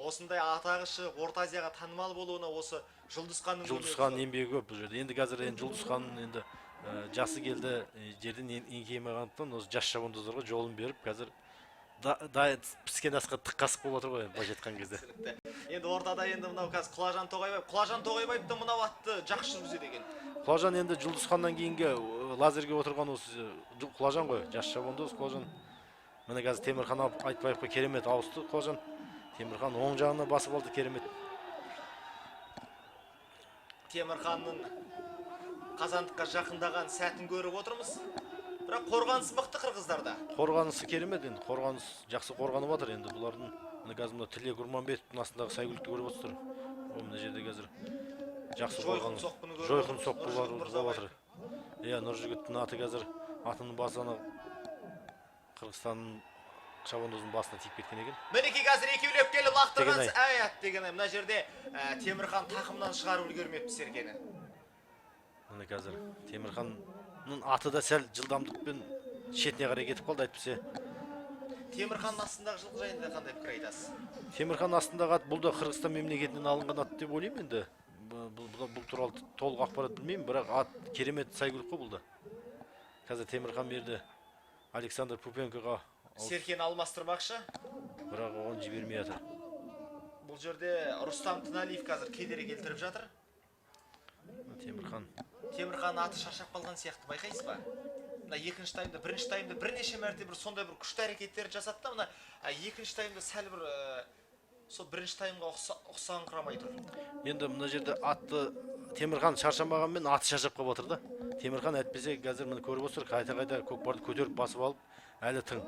S1: осындай атағы шығып, Орта Азияға танымал болуына осы
S2: Жұлдызханның еңбегі көп бұл жерде. Енді қазір Жұлдызханның енді жасы келді, жерден еңкеймегендіктен осы жас шабандоздарға жолын беріп, қазір піскен асқа тық қасық болып отыр ғой, былайша айтқан кезде.
S1: Енді ортада енді мынау қазір Құлажан Тоғайбаев та мынау атты жақсы жүргізеді екен.
S2: Құлажан енді Жұлдызханнан кейінгі лазерге отырған осы Құлажан ғой, жас шабандоз Құлажан. Міне қазір Темірхан Айтбаевқа керемет ауысты Құлажан. Темірхан оң жағына басып алды, керемет.
S1: Темірханның қазандыққа жақындаған сәтін көріп отырмыз. Бірақ қорғанысы мықты қырғыздарда.
S2: Қорғанысы керемет енді, қорғаныс жақсы қорғанып жатыр енді бұлардың. Міне қазір мына Тілек Урманбетовтың астындағы сәйгүлікті көріп отырсыздар. Мына жерде қазір жақсы қорғаныс. Жойқын соққылар болып жатыр. Иә, Нұржігіттің аты қазір атының басына Қырғызстанның шабандозының басына тиіп кеткен екен.
S1: Мінекей қазір екеулеп келіп лақтырған аят деген мына жерде Темірхан тақымнан шығарып үлгермепті Серкені.
S2: Міне қазір Темірханның аты да сәл жылдамдықпен шетіне қарай кетіп қалды әйтпесе.
S1: Темірханның астындағы жылқы жайында қандай пікір айтасыз?
S2: Темірхан астындағы ат бұл да Қырғызстан мемлекетінен алынған ат деп ойлаймын енді. Бұл туралы толық ақпарат білмеймін, бірақ ат керемет сәйгүлік қой бұл да. Қазір Темірхан берді Александр Пупенкоға
S1: Серкені алмастырмақшы,
S2: бірақ оған жібермей жатыр.
S1: Бұл жерде Рустам Тыналиев қазір кедергі келтіріп жатыр. Темірхан аты шаршап қалған сияқты, байқайсыз ба? Мына екінші таймда, бірінші таймда бірнеше мәрте бір сондай бір күшті әрекеттер жасады да, мына екінші таймда сәл бір сол бірінші таймға ұқсаңқырамай тұр.
S2: Енді мына жерде атты Темірхан шаршамағанмен аты шаршап қалып отыр да. Темірхан әйтпесе қазір міне көріп отырсыздар, қайта көкпарды көтеріп басып алып, әлі тың.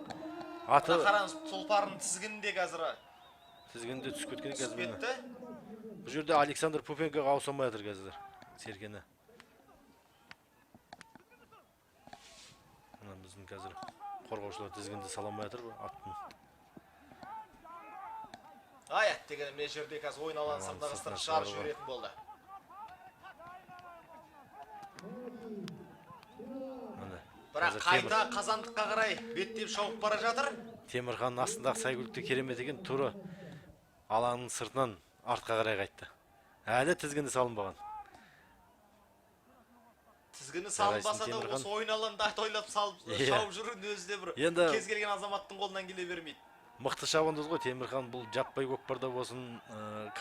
S2: Аты
S1: қараңыз, тұлпардың тізгінінде қазір
S2: тізгінінде түсіп кеткен қазір міне.
S1: Кетті.
S2: Бұл жерде Александр Пупенкоға ауыса алмай жатыр қазір Серкені. Мына біздің қазір қорғаушылар тізгінді сала алмай жатыр аттың.
S1: Аят деген мына жерде қазір ойын алаң сыртына қыстырып шығарып жіберетін болды. Бірақ қайта қазандыққа қарай беттеп шауып бара жатыр.
S2: Темірханның астындағы сәйгүлікті керемет екен, туры алаңның сыртынан артқа қарай қайтты. Әлі тізгіні салынбаған.
S1: Тізгіні салынбаса да осы ойын алаңда тойлап шауып жүрудің өзі де бір кез келген азаматтың қолынан келе бермейді.
S2: Мықты шабандоз ғой Темірхан, бұл жаппай көкпарда болсын,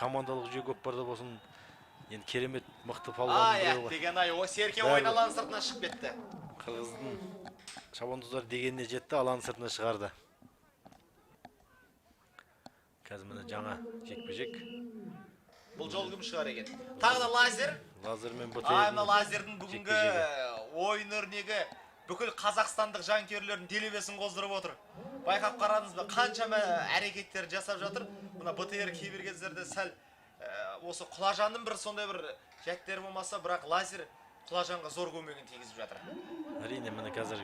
S2: командалық жүйе көкпарда болсын, енді керемет мықты палуан
S1: ғой. Деген о Серке ойын алаңның сыртына шығып кетті.
S2: Қырғыздың шабандоздар дегеніне жетті, алаң сыртына шығарды. Қазір міне жаңа жекпе-жек.
S1: Бұл жол кім шығар екен? Тағы да лазер.
S2: Лазермен
S1: мына лазердің бүгінгі ойын өрнегі бүкіл қазақстандық жанкүйерлердің делебесін қоздырып отыр. Байқап қарадыңыз ба, қаншама әрекеттер жасап жатыр. Мына БТР кейбір кездерде сәл осы Құлажанның бір сондай бір жәттері болмаса, бірақ лазер Құлажанға зор көмегін тигізіп жатыр.
S2: Әрине, міне қазір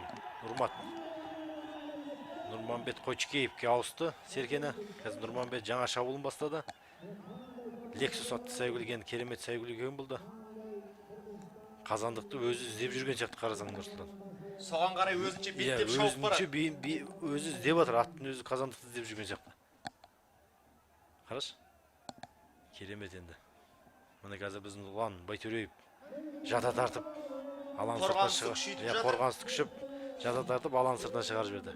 S2: Нұрманбет Қойчикеевке ауысты Серкені. Қазір Нұрманбет жаңа шабуылын бастады. Лексус атты сәйгүлік, керемет сәйгүлік екен бұл да. Қазандықты өзі іздеп жүрген сияқты қарасаң Нұрсұлтан.
S1: Соған қарай өзінше беттеп шауып барады.
S2: Өзі іздеп жатыр, аттың өзі қазандықты іздеп жүрген сияқты. Қараш, керемет енді. Міне қазір біздің ұлан Байтөреев жата тартып, алаң сыртына шығып, қорғанысты күшіп, жата тартып, алаң сыртына шығарып жіберді.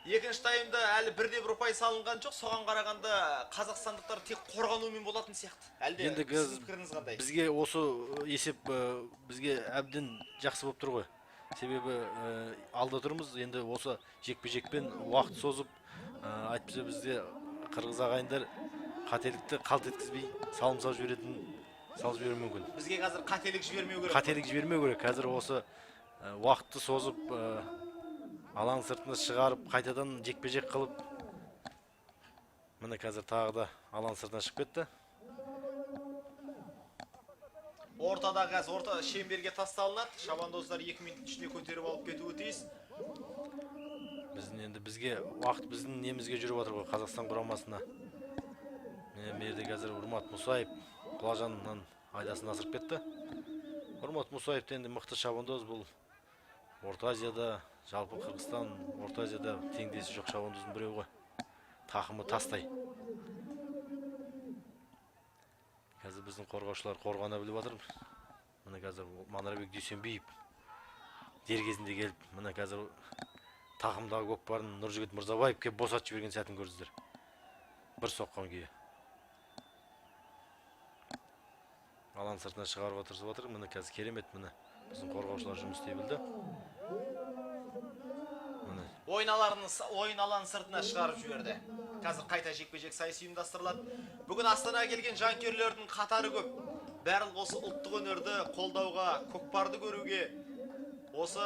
S1: Екінші таймда әлі бірде бір ұпай салынған жоқ. Соған қарағанда қазақстандықтар тек қорғанумен болатын сияқты. Әлде
S2: Енді
S1: сіздің пікіріңіз қандай?
S2: бізге осы есеп бізге әбден жақсы болып тұр ғой. Себебі алда тұрмыз. Енді осы жекпе-жекпен уақыт созып, айтпаса бізде қырғыз ағайындар қателікті қалт еткізбей салым салып жіберуі мүмкін.
S1: Бізге қазір қателік жібермеу керек.
S2: Қателік жібермеу керек. Қазір осы уақытты созып, алаң сыртына шығарып, қайтадан жекпе-жек қылып, міне қазір тағы да алаң сыртына шығып кетті.
S1: Ортада қазір орта шеңберге тасталынады. Шабандоздар 2 минут ішінде көтеріп алып кетуі тиіс.
S2: Бізге уақыт біздің немізге жүріп жатыр ғой, Қазақстан құрамасына. Мерде қазір Урмат Мусаев Құлажаннан айдасын асырып кетті. Урмат Мусаев енді мықты шабандоз, бұл Орта Азияда, жалпы Қырғызстан, Орта Азияда теңдесі жоқ шабандоздың біреуі ғой. Тақымы тастай. Қазір біздің қорғаушылар қорғана біліп жатыр. Міне қазір Манарбек Дүйсенбиев дер кезінде келіп, міне қазір тақымдағы көкпарын Нұржігіт Мырзабаев кеп босатып жіберген сәтін көрдіңіздер. Бір соққан күйі. Алаң сыртына шығарып отырсып отыр. Міне қазір керемет, міне біздің қорғаушылар жұмыс істей білді.
S1: Ойын алаң сыртына шығарып жіберді. Қазір қайта жекпе-жек сайысы ұйымдастырылады. Бүгін Астанаға келген жанкүйерлердің қатары көп. Барлық осы ұлттық өнерді қолдауға, көкпарды көруге, осы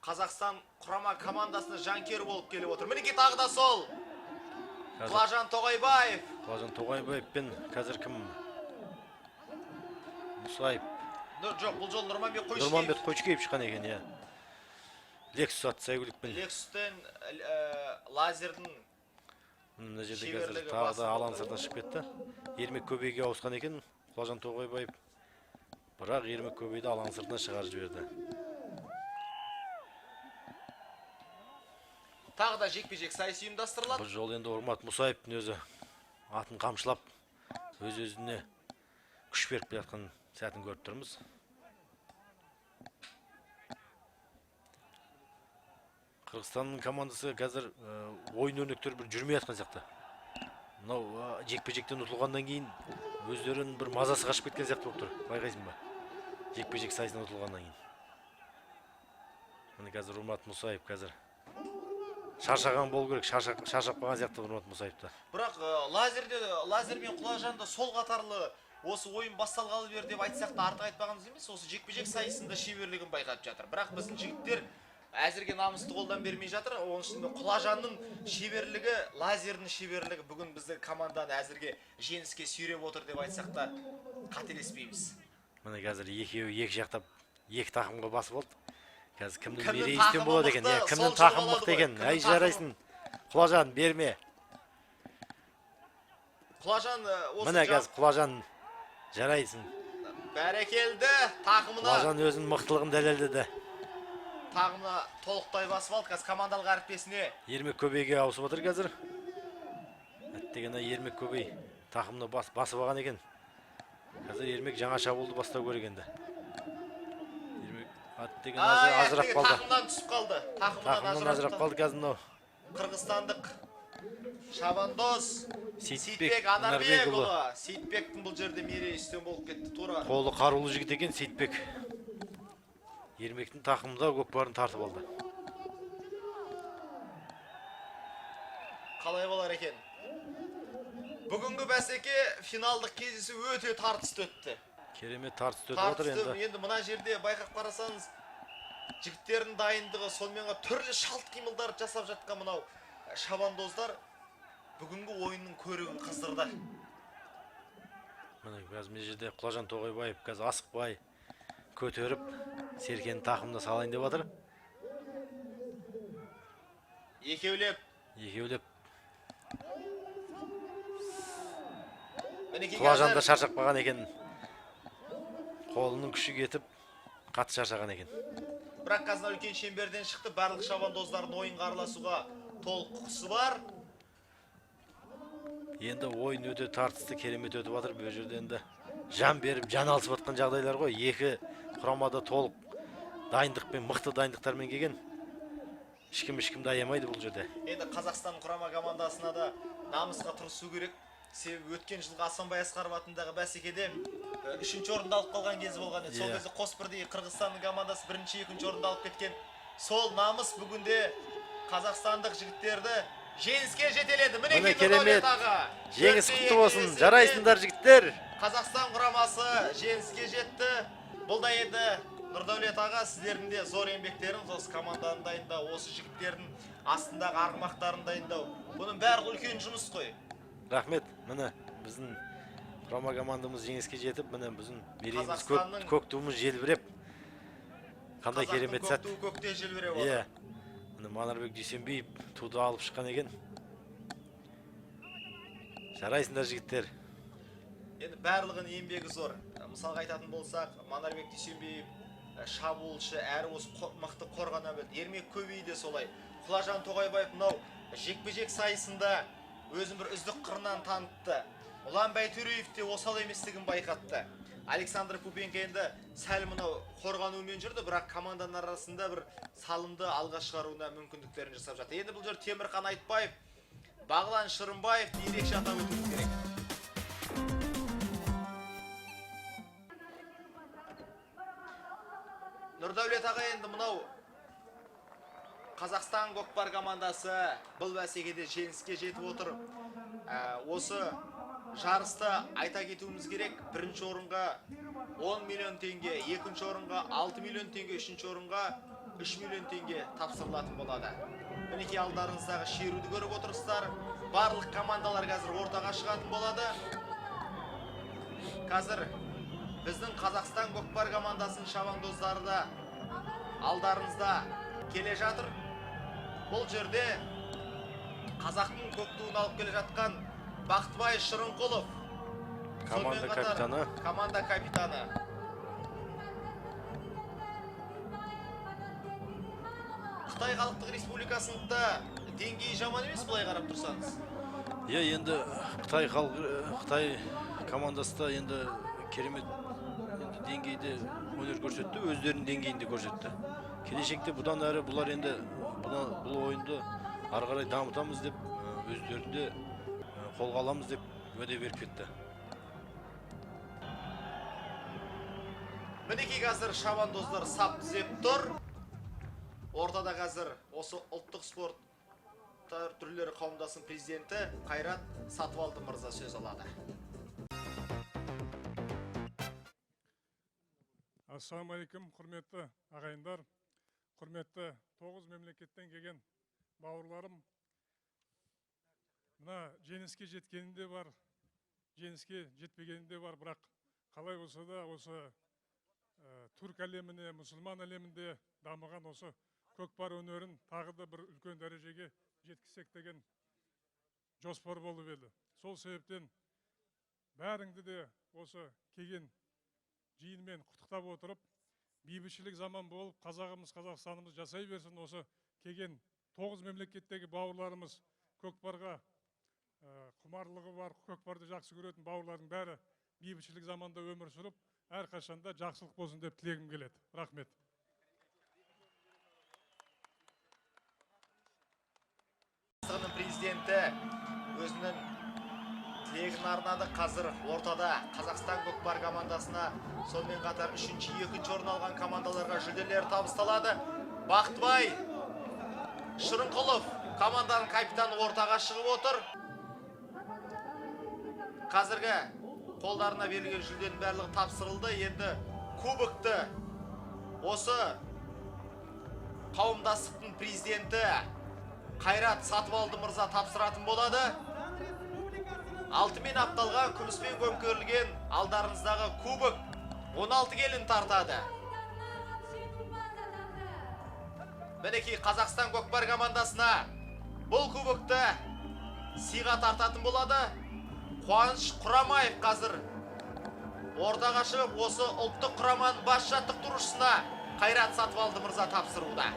S1: Қазақстан құрама командасына жанкүйер болып келіп отыр. Мінекей тағы да сол Құлажан Тоғайбаев.
S2: Құлажан Тоғайбаев пен қазір кім? Мусаев.
S1: Жоқ, бұл жол Нұрманбет Қойшыкеев.
S2: Нұрманбет Қойшыкеев шыққан екен, иә. Лексус атты сәйгүлікпен.
S1: Лексустен лазердің
S2: мына жерде қазір тағы да алаң сыртына шығып кетті. Ермек Көбейге ауысқан екен Құлажан Тоғайбаев. Бірақ Ермек Көбейді алаң сыртына шығарып жіберді.
S1: Тағы да жекпе-жек сайысы ұйымдастырылады.
S2: Бұл жол енді Урмат Мусаевтың өзі атын қамшылап, өз-өзіне күш беріп жатқан сәтін көріп тұрмыз. Қырғызстанның командасы қазір ойын өрнектері бір жүрмей жатқан сияқты. Мынау жекпе-жектен ұтылғаннан кейін өздерінің бір мазасы қашып кеткен сияқты болып тұр. Байқайсың ба? Жекпе-жек сайысынан ұтылғаннан кейін. Міне қазір Урмат Мусаев қазір шаршаған болу керек, шаршап қалған сияқты Урмат Мусаевта.
S1: Бірақ лазермен Құлажанды сол қатарлы осы ойын басталғалы бері деп айтсақ та артық айтпағанымыз емес. Осы жекпе-жек сайысында шеберлігін байқап жатыр. Бірақ біздің жігіттер әзірге намысты қолдан бермей жатыр. Оның ішінде Құлажанның шеберлігі, лазердің шеберлігі бүгін біздің команданы әзірге жеңіске сүйреп отыр деп айтсақ та қателеспейміз.
S2: Міне қазір екеуі екі жақтап екі тақымға басып алды. Қазір кімнің мерейі үстем болады екен, кімнің тақым мықты екен. Әй жарайсың, Құлажан берме.
S1: Құлажан осы
S2: міне қазір Құлажан жарайсың.
S1: Бәрекелді, тақымына.
S2: Құлажан өзінің мықтылығын дәлелдеді.
S1: Тағымына толықтай басып алды, қазір командалық әріптесіне.
S2: Ермек Көбейге ауысып отыр қазір. Әттеген Ермек Көбей тақымына басып алған екен. Қазір Ермек жаңа шабуылды бастау керек енді. Әттеген ажырап қалды.
S1: Тақымнан түсіп қалды.
S2: Тақымнан ажырап қалды қазір мынау.
S1: Қырғызстандық шабандоз
S2: Сейітбек
S1: Анарбекұлы. Сейітбектің бұл жерде мерейі үстем болып кетті, тура.
S2: Қолы қарулы жігіт екен Сейітбек. Ермектің тақымында көкпарын тартып алды.
S1: Қалай болар екен? Бүгінгі бәсеке финалдық кездесу өте тартысты өтті.
S2: Керемет тартысты өтіп отыр енді.
S1: Енді мына жерде байқап қарасаңыз, жігіттердің дайындығы, сонымен түрлі шалт қимылдар жасап жатқан мынау шабандоздар бүгінгі ойынның көрігін қыздырды.
S2: Міне қазір мына жерде Құлажан Тоғайбаев қазір асықпай көтеріп Серкенің тақымына салайын деп жатыр. Екеулеп. Құлажан да шаршап қалған екен. Қолының күші кетіп, қатты шаршаған екен.
S1: Бірақ қазір үлкен шеңберден шықты, барлық шабандоздардың ойынға араласуға толық құқысы бар.
S2: Енді ойын өте тартысты, керемет өтіп жатыр. Бұл жерде енді жан беріп, жан алысып жатқан жағдайлар ғой. Екі құрамада толық дайындықпен, мықты дайындықтармен келген. ешкімді аямайды бұл жерде.
S1: Енді Қазақстан құрама командасына да намысқа тырысу керек. Себебі өткен жылғы Асанбай Асқаров атындағы бәсекеде 3-ші орынды алып қалған кезі болған еді. Сол кезде Қосбірдегі Қырғызстанның командасы 1-ші, 2-ші орынды алып кеткен. Сол намыс бүгінде қазақстандық жігіттерді жеңіске жетеледі.
S2: Міне керемет. Жеңіс құтты болсын. Жарайсыңдар жігіттер.
S1: Қазақстан құрамасы жеңіске жетті. Бұл да енді Нұрдәулет аға, сіздердің де зор еңбектеріңіз, осы команданы дайындау, осы жігіттердің астындағы арғымақтарын дайындау. Бұның бәрі үлкен жұмыс қой.
S2: Рахмет. Міне біздің құрама командамыз жеңіске жетіп, міне біздің мерейіміз көк туымыз желбіреп. Қандай керемет сәт.
S1: Қазақтың көк туы көкте желбіреп отыр.
S2: Иә. Міне Манарбек Дүйсенбиев туды алып шыққан екен. Жарайсыңдар жігіттер.
S1: Енді барлығын еңбегі зор. Мысалға айтатын болсақ, Манарбек Дүйсенбиев шабуылшы, әрі осы мықты қорғана білді. Ермек Көбей де солай. Құлажан Тоғайбаев мынау жекпе-жек сайысында өзін бір үздік қырынан танытты. Ұлан Байтөреев те осал еместігін байқатты. Александр Пупенко енді сәл мынау қорғанумен жүрді, бірақ команданың арасында бір салымды алға шығаруына мүмкіндіктерін жасап жатты. Енді бұл жер Темірхан Айтбаев, Бағлан Шырымбаев ерекше атап өтуіміз керек. Нұрдәулет аға, енді мынау Қазақстан көкпар командасы бұл бәсекеде жеңіске жетіп отыр. Осы жарыста айта кетуіміз керек, бірінші орынға 10 миллион теңге, екінші орынға 6 миллион теңге, үшінші орынға 3 миллион теңге тапсырылатын болады. Мінекей алдарыңыздағы шеруді көріп отырсыздар. Барлық командалар қазір ортаға шығатын болады. Қазір біздің Қазақстан көкпар командасының шабандоздары да алдарыңызда келе жатыр. Бұл жерде қазақтың көк туын алып келе жатқан Бақтыбай Шырынқұлов, команда капитаны. Қытай Халықтық Республикасында деңгейі жаман емес, былай қарап тұрсаңыз.
S2: Енді Қытай командасы да енді керемет деңгейде өнер көрсетті, өздерінің деңгейінде көрсетті. Келешекте бұдан әрі бұлар енді бұл ойынды ары қарай дамытамыз деп, өздерінде қолға аламыз деп уәде беріп кетті.
S1: Мінекей қазір шабандоздар сап түзеп тұр. Ортада қазір осы ұлттық спорт түрлері қауымдасының президенті Қайрат Сатыбалды мырза сөз алады.
S3: Ассалаумағалейкум, құрметті ағайындар, құрметті 9 мемлекеттен келген бауырларым. Мына жеңіске жеткенінде бар, жеңіске жетпегенінде бар, бірақ қалай болса да осы түрк әлеміне, мұсылман әлемінде дамыған осы көкпар өнерін тағы да бір үлкен дәрежеге жеткізсек деген жоспар болып еді. Сол себептен бәріңді де осы келген жиынмен құттықтап отырып, бейбітшілік заман болып, қазағымыз, Қазақстанымыз жасай берсін. Осы келген 9 мемлекеттегі бауырларымыз, көкпарға құмарлығы бар, көкпарды жақсы көретін бауырлардың бәрі бейбітшілік заманда өмір сүріп, әрқашанда жақсылық болсын деп тілегім келеді. Рахмет.
S1: Президенті өзінің тілегін арнады. Қазір ортада Қазақстан көкпар командасына, сонымен қатар 3-ші, 2-ші орын алған командаларға жүлделер табысталады. Бақтыбай Шырынқұлов, команданың капитаны, ортаға шығып отыр. Қазіргі қолдарына берілген жүлденің барлығы тапсырылды. Енді кубокты осы қауымдастықтың президенті Қайрат Сатыбалды мырза тапсыратын болады. Алтынмен апталған, күміспен көмкерілген алдарыңыздағы кубок 16 келін тартады. Мінекей Қазақстан көкпар командасына бұл кубокты сыйға тартатын болады. Қуаныш Құрамаев қазір ортаға шығып, осы ұлттық құраманың бас жаттықтырушысына Қайрат Сатыбалды мырза тапсыруда.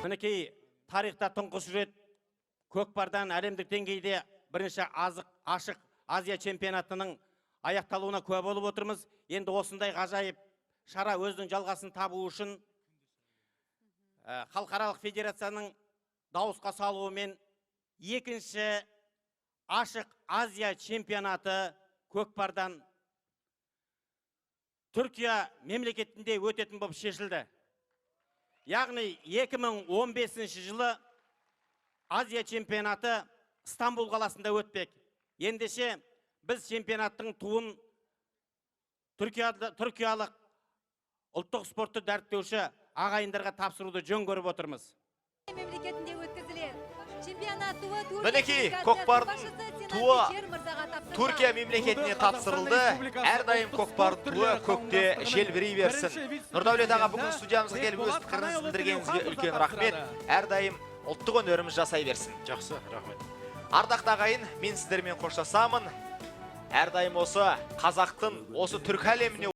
S4: Мінекей тарихта тұңғыш рет көкпардан әлемдік деңгейде бірінші ашық Азия чемпионатының аяқталуына куә болып отырмыз. Енді осындай ғажайып шара өзінің жалғасын табу үшін халықаралық федерацияның дауысқа салуымен екінші ашық Азия чемпионаты көкпардан Түркия мемлекетінде өтетін болып шешілді. Яғни 2015 жылы Азия чемпионаты Стамбул қаласында өтпек. Ендеше біз чемпионаттың туын түркиялық ұлттық спортты дәріптеуші ағайындарға тапсыруды жөн көріп отырмыз.
S5: Мемлекетінде өткізіледі. Чемпионат туы
S1: Мінекей, көкпардың туы Түркия мемлекетіне тапсырылды. Әрдайым көкпардың туы көкте желбірей берсін. Нұрдәулет аға, бүгін студиямызға келіп өз пікіріңізді білдіргеніңізге үлкен рахмет. Әрдайым ұлттық өнеріміз жасай берсін.
S2: Жақсы, рахмет.
S1: Ардақты ағайын, мен сіздермен қоштасамын. Әрдайым осы қазақтың, осы түркі әлеміне